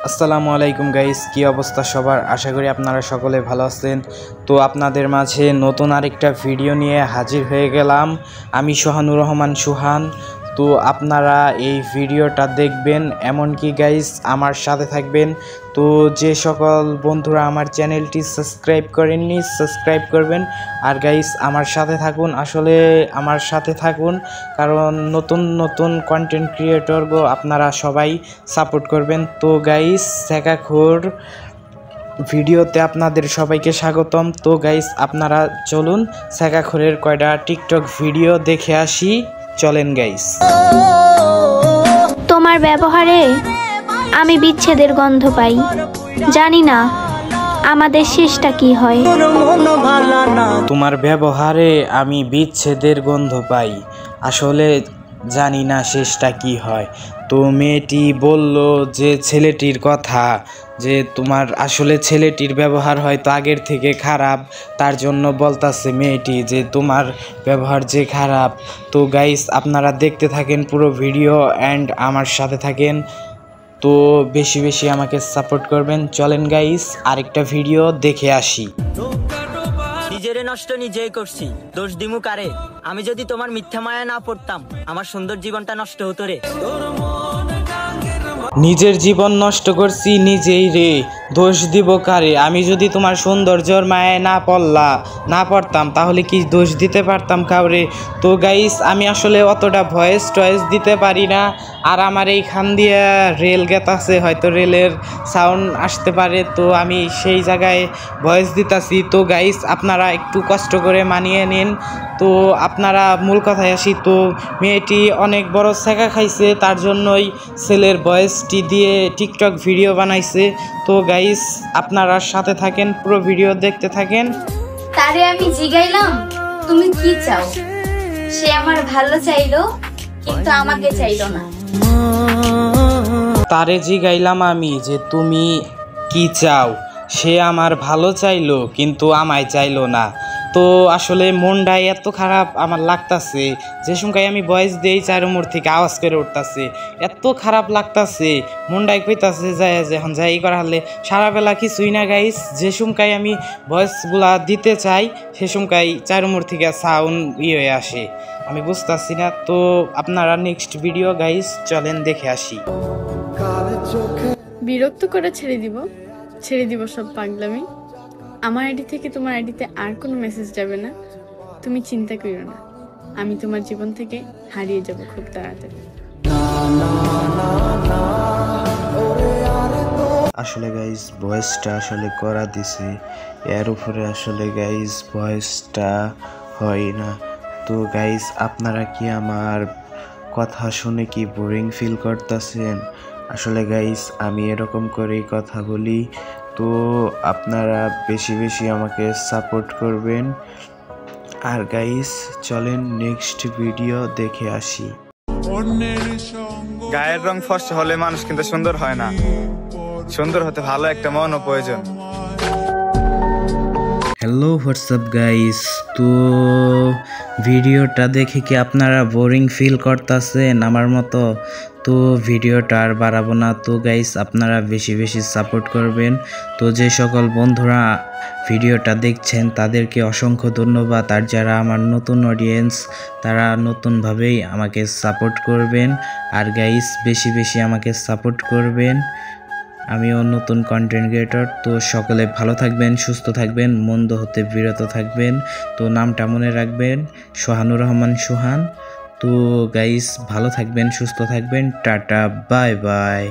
আসসালামু আলাইকুম গাইস, কি অবস্থা সবার? আশা করি আপনারা সকলে ভালো আছেন। তো আপনাদের মাঝে নতুন আরেকটা ভিডিও নিয়ে হাজির হয়ে গেলাম। আমি সোহানুর রহমান সোহান। তো আপনারা এই ভিডিওটা দেখবেন, এমনকি গাইস আমার সাথে থাকবেন। তো যে সকল বন্ধুরা আমার চ্যানেলটি সাবস্ক্রাইব করেননি সাবস্ক্রাইব করবেন। আর গাইস আমার সাথে থাকুন, আসলে আমার সাথে থাকুন, কারণ নতুন নতুন কন্টেন্ট ক্রিয়েটরগো আপনারা সবাই সাপোর্ট করবেন। তো গাইস শেখাখোর ভিডিওতে আপনাদের সবাইকে স্বাগতম। তো গাইস আপনারা চলুন শেখাখোরের কয়টা টিকটক ভিডিও দেখে আসি, চলেন গাইস। তোমার ব্যবহারে আমি বিচ্ছেদের গন্ধ পাই, জানি না আমাদের শেষটা কি হয়। তোমার ব্যবহারে আমি বিচ্ছেদের গন্ধ পাই, আসলে জানি না শেষটা কি হয়। তো মেয়েটি বলল যে ছেলেটির কথা, যে তোমার আসলে ছেলেটির ব্যবহার হয়তো আগের থেকে খারাপ, তার জন্য বলতাছে মেয়েটি যে তোমার ব্যবহার যে খারাপ। তো গাইস আপনারা দেখতে থাকেন পুরো ভিডিও অ্যান্ড আমার সাথে থাকেন। তো বেশি বেশি আমাকে সাপোর্ট করবেন। চলেন গাইস আরেকটা ভিডিও দেখে আসি। নিজেরে নষ্ট নিজেই করছি, দোষ দিমু কারে? আমি যদি তোমার মিথ্যা মায়া না পড়তাম, আমার সুন্দর জীবনটা নষ্ট হতো রে। নিজের জীবন নষ্ট করছি নিজেই রে, দোষ দিব কারে? আমি যদি তোমার সৌন্দর্যর মায়ায় না পড়তাম তাহলে কি দোষ দিতে পারতাম কাউরে? তো গাইস আমি আসলে অতটা ভয়েস দিতে পারি না, আর আমার এইখান দিয়ে রেল গেতাছে, হয়তো রেলের সাউন্ড আসতে পারে, তো আমি সেই জায়গায় ভয়েস দিতাছি। তো গাইস আপনারা একটু কষ্ট করে মানিয়ে নিন। তো আপনারা মূল কথায় আসি। তো মেয়েটি অনেক বড় ছেঁকা খাইছে, তার জন্যই ছেলের ভয়েসটি দিয়ে টিকটক ভিডিও বানাইছে। তো গাইস আপনারা সাথে থাকেন, পুরো ভিডিও দেখতে থাকেন। তারে আমি জিগাইলাম তুমি কি চাও, সে আমার ভালো চাইলো কিন্তু আমাকে চাইলো না। তারে জিগাইলাম আমি যে তুমি কি চাও, সে আমার ভালো চাইলো কিন্তু আমায় চাইলো না। তো আসলে মনটাই এত খারাপ আমার লাগতাছে, যে সময় আমি ভয়েস দিই চারুমোড় থেকে আওয়াজ করে উঠতাছে, এত খারাপ লাগতাছে, মনটাই কইতাছে যায় যে এখন যাই করা হলে সারা বেলা কিছুই না গাইস। যে সময় আমি ভয়েসগুলা দিতে চাই সে সময় চারুমোড় থেকে সাউন্ড হয়ে আসে, আমি বুঝতেছি না। তো আপনারা নেক্সট ভিডিও গাইস চলেন দেখে আসি। বিরক্ত করে ছেড়ে দিব সব পাগলামি। আমার আইডি থেকে তোমার আইডিতে আর কোনো মেসেজ যাবে না, তুমি চিন্তা করো না, আমি তোমার জীবন থেকে হারিয়ে যাব খুব তাড়াতাড়ি। আসলে গাইস ভয়েসটা আসলে করা দিছে, এর উপরে আসলে গাইস ভয়েসটা হয় না। তো গাইস আপনারা কি আমার কথা শুনে কি বোরিং ফিল করতেছেন? আসলে গাইস আমি এরকম করেই কথা বলি। তো আপনারা বেশি বেশি আমাকে সাপোর্ট করবেন। আর গাইস চলেন নেক্সট ভিডিও দেখে আসি। গায়ের রং ফর্সা হলে মানুষ কিন্তু সুন্দর হয় না, সুন্দর হতে ভালো একটা মনও প্রয়োজন। হ্যালো হোয়াটসঅ্যাপ গাইস, তো ভিডিওটা দেখে কি আপনারা বোরিং ফিল করতেছেন আমার মতো? তো ভিডিওটা আর বাড়াবো না। তো গাইস আপনারা বেশি বেশি সাপোর্ট করবেন। তো যে সকল বন্ধুরা ভিডিওটা দেখছেন তাদেরকে অসংখ্য ধন্যবাদ। আর যারা আমার নতুন অডিয়েন্স তারা নতুনভাবেই আমাকে সাপোর্ট করবেন। আর গাইস বেশি বেশি আমাকে সাপোর্ট করবেন, আমিও নতুন কন্টেন্ট ক্রিয়েটর। তো সকলে ভালো থাকবেন, সুস্থ থাকবেন, মন্দ হতে বিরত থাকবেন। তো নামটা মনে রাখবেন, সোহানুর রহমান সোহান। তো গাইস ভালো থাকবেন, সুস্থ থাকবেন, টাটা বাই বাই।